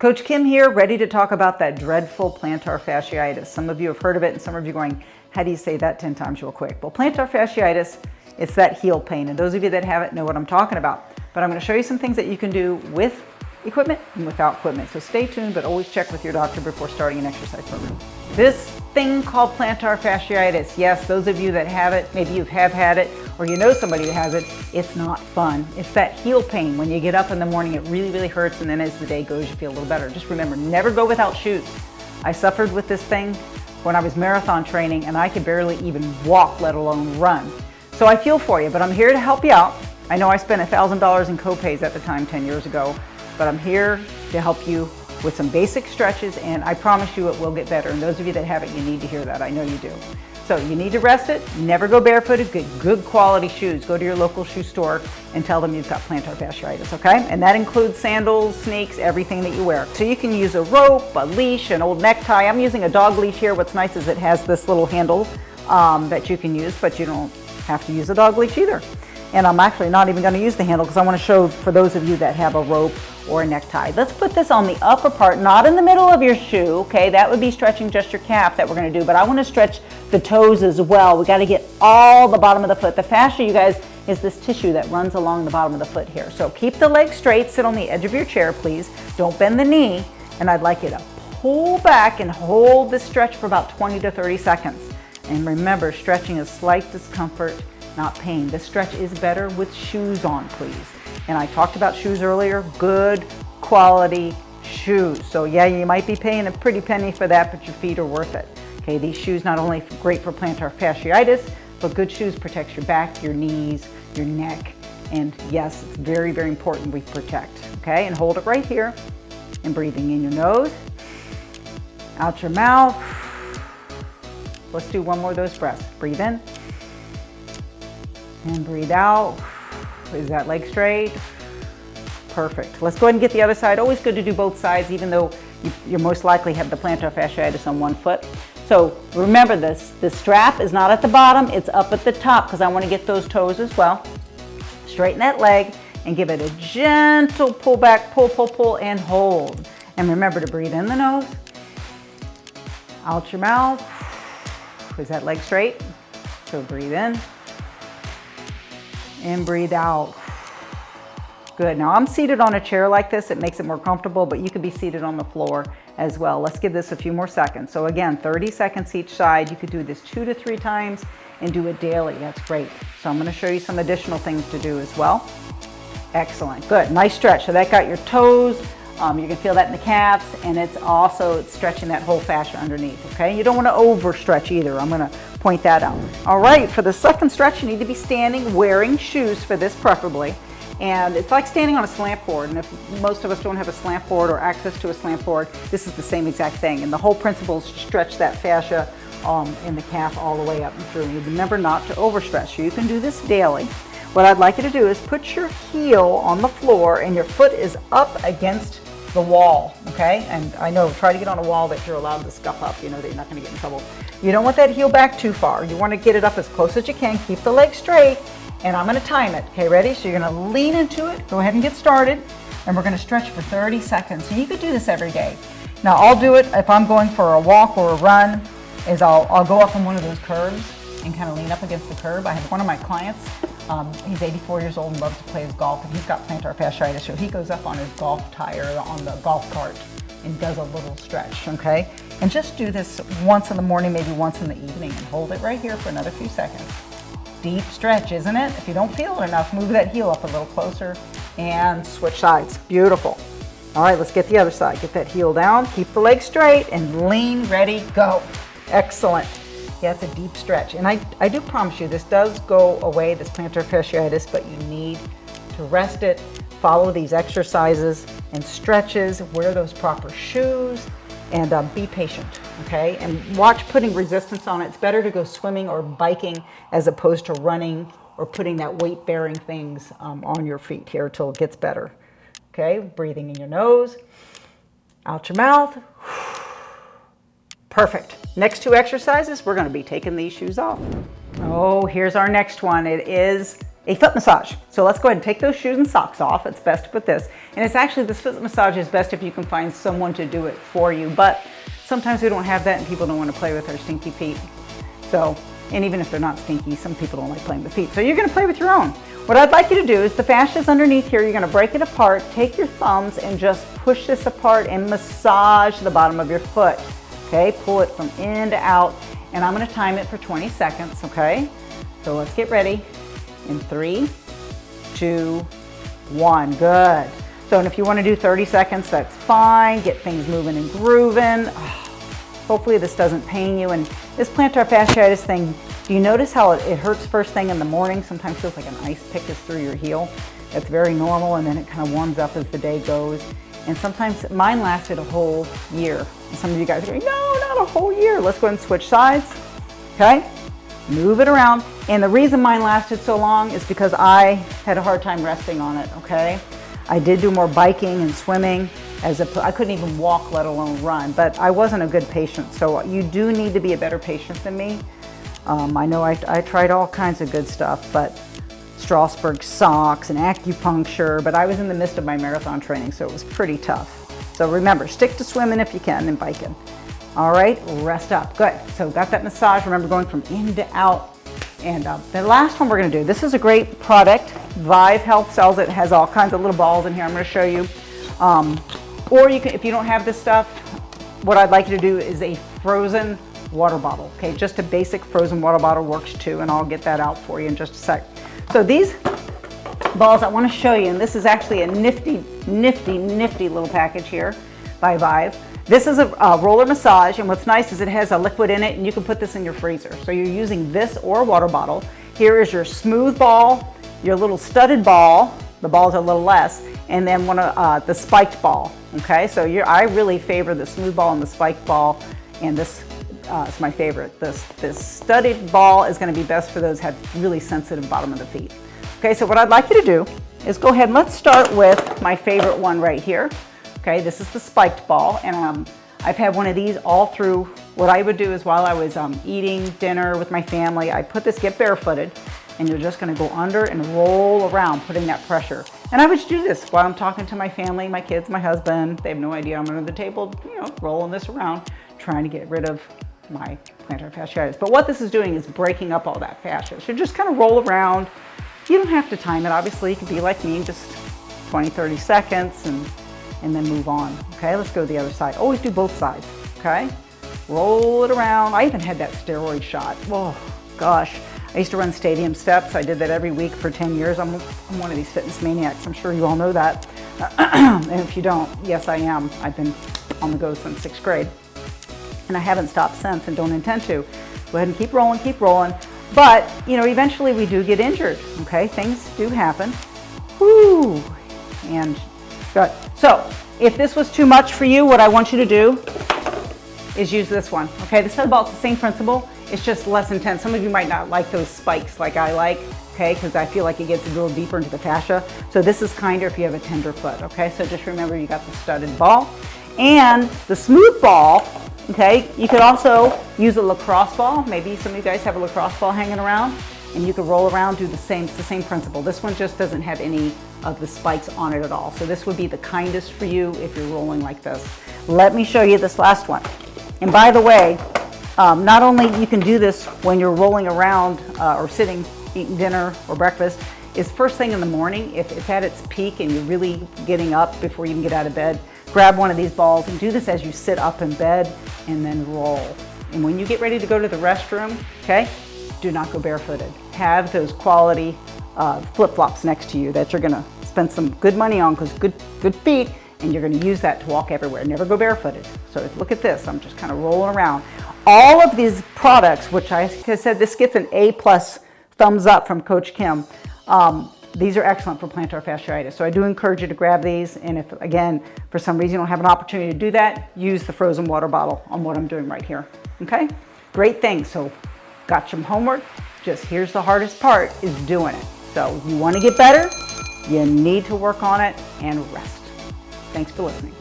Coach Kim here, ready to talk about that dreadful plantar fasciitis. Some of you have heard of it and some of you are going, how do you say that 10 times real quick? Well, plantar fasciitis, it's that heel pain. And those of you that have it know what I'm talking about. But I'm going to show you some things that you can do with equipment and without equipment. So stay tuned, but always check with your doctor before starting an exercise program. This thing called plantar fasciitis, yes, those of you that have it, maybe you have had it, or you know somebody who has it, it's not fun. It's that heel pain. When you get up in the morning, it really, really hurts, and then as the day goes, you feel a little better. Just remember, never go without shoes. I suffered with this thing when I was marathon training, and I could barely even walk, let alone run. So I feel for you, but I'm here to help you out. I know I spent $1,000 in co-pays at the time 10 years ago, but I'm here to help you with some basic stretches, and I promise you it will get better. And those of you that have it, you need to hear that. I know you do. So you need to rest it. Never go barefooted. Get good quality shoes. Go to your local shoe store and tell them you've got plantar fasciitis, okay? And that includes sandals, sneaks, everything that you wear. So you can use a rope, a leash, an old necktie. I'm using a dog leash here. What's nice is it has this little handle that you can use, but you don't have to use a dog leash either. And I'm actually not even going to use the handle because I want to show for those of you that have a rope or a necktie. Let's put this on the upper part, not in the middle of your shoe, okay? That would be stretching just your calf that we're going to do, but I want to stretch the toes as well. We got to get all the bottom of the foot. The fascia, you guys, is this tissue that runs along the bottom of the foot here. So keep the legs straight, sit on the edge of your chair, please. Don't bend the knee, and I'd like you to pull back and hold this stretch for about 20 to 30 seconds. And remember, stretching is slight discomfort, not pain. The stretch is better with shoes on, please. And I talked about shoes earlier, good quality shoes. So yeah, you might be paying a pretty penny for that, but your feet are worth it. Okay, these shoes not only great for plantar fasciitis, but good shoes protects your back, your knees, your neck, and yes, it's very, very important we protect. Okay, and hold it right here, and breathing in your nose, out your mouth. Let's do one more of those breaths. Breathe in, and breathe out. Is that leg straight? Perfect. Let's go ahead and get the other side. Always good to do both sides, even though you most likely have the plantar fasciitis on one foot. So remember this, the strap is not at the bottom, it's up at the top because I want to get those toes as well. Straighten that leg and give it a gentle pull back, pull, pull, pull, and hold. And remember to breathe in the nose, out your mouth. Is that leg straight? So breathe in and breathe out. Good. Now I'm seated on a chair like this. It makes it more comfortable, but you could be seated on the floor as well. Let's give this a few more seconds. So again, 30 seconds each side. You could do this 2 to 3 times and do it daily. That's great. So I'm going to show you some additional things to do as well. Excellent. Good. Nice stretch. So that got your toes. You can feel that in the calves, and it's also stretching that whole fascia underneath, okay? You don't want to overstretch either. I'm going to point that out. All right, for the second stretch, you need to be standing, wearing shoes for this preferably. And it's like standing on a slant board, and if most of us don't have a slant board or access to a slant board, this is the same exact thing. And the whole principle is to stretch that fascia in the calf all the way up and through. And remember not to overstretch. You can do this daily. What I'd like you to do is put your heel on the floor and your foot is up against the wall, okay? And I know, try to get on a wall that you're allowed to scuff up, you know that you're not gonna get in trouble. You don't want that heel back too far. You wanna get it up as close as you can, keep the leg straight, and I'm gonna time it, okay, ready? So you're gonna lean into it, go ahead and get started, and we're gonna stretch for 30 seconds. So you could do this every day. Now I'll do it if I'm going for a walk or a run, is I'll go up on one of those curbs and kind of lean up against the curb. I have one of my clients, he's 84 years old and loves to play his golf, and he's got plantar fasciitis, so he goes up on his golf tire on the golf cart and does a little stretch, okay? And just do this once in the morning, maybe once in the evening, and hold it right here for another few seconds. Deep stretch, isn't it? If you don't feel it enough, move that heel up a little closer and switch sides. Beautiful. All right, let's get the other side. Get that heel down, keep the leg straight, and lean, ready, go. Excellent. Yeah, it's a deep stretch. And I do promise you, this does go away, this plantar fasciitis, but you need to rest it, follow these exercises and stretches, wear those proper shoes, and be patient, okay? And watch putting resistance on it. It's better to go swimming or biking as opposed to running or putting that weight-bearing things on your feet here till it gets better. Okay, breathing in your nose, out your mouth. Perfect. Next 2 exercises, we're going to be taking these shoes off. Oh, here's our next one. It is a foot massage. So let's go ahead and take those shoes and socks off. It's best to put this. And it's actually, this foot massage is best if you can find someone to do it for you. But sometimes we don't have that and people don't want to play with their stinky feet. So, and even if they're not stinky, some people don't like playing with feet. So you're going to play with your own. What I'd like you to do is the fascia is underneath here. You're going to break it apart. Take your thumbs and just push this apart and massage the bottom of your foot. Okay, pull it from in to out. And I'm going to time it for 20 seconds, okay? So let's get ready. In 3, 2, 1. Good. So and if you want to do 30 seconds, that's fine. Get things moving and grooving. Hopefully this doesn't pain you. And this plantar fasciitis thing, do you notice how it hurts first thing in the morning? Sometimes feels like an ice pick is through your heel. That's very normal, and then it kind of warms up as the day goes. And sometimes mine lasted a whole year. And some of you guys are going, no, not a whole year. Let's go ahead and switch sides. Okay? Move it around. And the reason mine lasted so long is because I had a hard time resting on it, okay? I did do more biking and swimming. I couldn't even walk, let alone run, but I wasn't a good patient. So you do need to be a better patient than me. I know I tried all kinds of good stuff, but Strasbourg socks and acupuncture, but I was in the midst of my marathon training, so it was pretty tough. So remember, stick to swimming if you can and biking. All right, rest up. Good. So got that massage. Remember, going from in to out. And the last one we're going to do, this is a great product. Vive Health sells it. It has all kinds of little balls in here. I'm going to show you. Or you can, if you don't have this stuff, what I'd like you to do is a frozen water bottle. Okay, just a basic frozen water bottle works too, and I'll get that out for you in just a sec. So these balls I want to show you, and this is actually a nifty little package here by Vive. This is a roller massage, and what's nice is it has a liquid in it, and you can put this in your freezer. So you're using this or a water bottle. Here is your smooth ball, your little studded ball, the balls are a little less, and then one of the spiked ball. Okay, so I really favor the smooth ball and the spiked ball, and this is my favorite. This studded ball is going to be best for those who have really sensitive bottom of the feet. Okay, so what I'd like you to do is go ahead and let's start with my favorite one right here. Okay, this is the spiked ball, and I've had one of these all through. What I would do is while I was eating dinner with my family, I put this, get barefooted, and you're just gonna go under and roll around, putting that pressure. And I would do this while I'm talking to my family, my kids, my husband. They have no idea I'm under the table, you know, rolling this around, trying to get rid of my plantar fasciitis. But what this is doing is breaking up all that fascia. So just kind of roll around. You don't have to time it, obviously. You can be like me, just 20, 30 seconds, and then move on. Okay, let's go to the other side. Always do both sides, okay? Roll it around. I even had that steroid shot. Oh, gosh. I used to run stadium steps. I did that every week for 10 years. I'm one of these fitness maniacs. I'm sure you all know that. And if you don't, yes, I am. I've been on the go since 6th grade. And I haven't stopped since and don't intend to. Go ahead and keep rolling, keep rolling. But, you know, eventually we do get injured, okay? Things do happen. Whoo! And good. So, if this was too much for you, what I want you to do is use this one, okay? This is about the same principle. It's just less intense. Some of you might not like those spikes like I like, okay? Because I feel like it gets a little deeper into the fascia. So this is kinder if you have a tender foot, okay? So just remember you got the studded ball and the smooth ball, okay? You could also use a lacrosse ball. Maybe some of you guys have a lacrosse ball hanging around, and you could roll around, do the same, it's the same principle. This one just doesn't have any of the spikes on it at all. So this would be the kindest for you if you're rolling like this. Let me show you this last one. And by the way, not only you can do this when you're rolling around or sitting, eating dinner or breakfast, is first thing in the morning. If it's at its peak and you're really getting up before you even get out of bed, grab one of these balls and do this as you sit up in bed and then roll. And when you get ready to go to the restroom, okay, do not go barefooted. Have those quality flip-flops next to you that you're gonna spend some good money on, because good feet, and you're gonna use that to walk everywhere. Never go barefooted. So look at this, I'm just kind of rolling around. All of these products, which I said, this gets an A+ thumbs up from Coach Kim. These are excellent for plantar fasciitis. So I do encourage you to grab these. And if, again, for some reason you don't have an opportunity to do that, use the frozen water bottle on what I'm doing right here, okay? Great thing. So got some homework. Just here's the hardest part, is doing it. So you want to get better, you need to work on it and rest. Thanks for listening.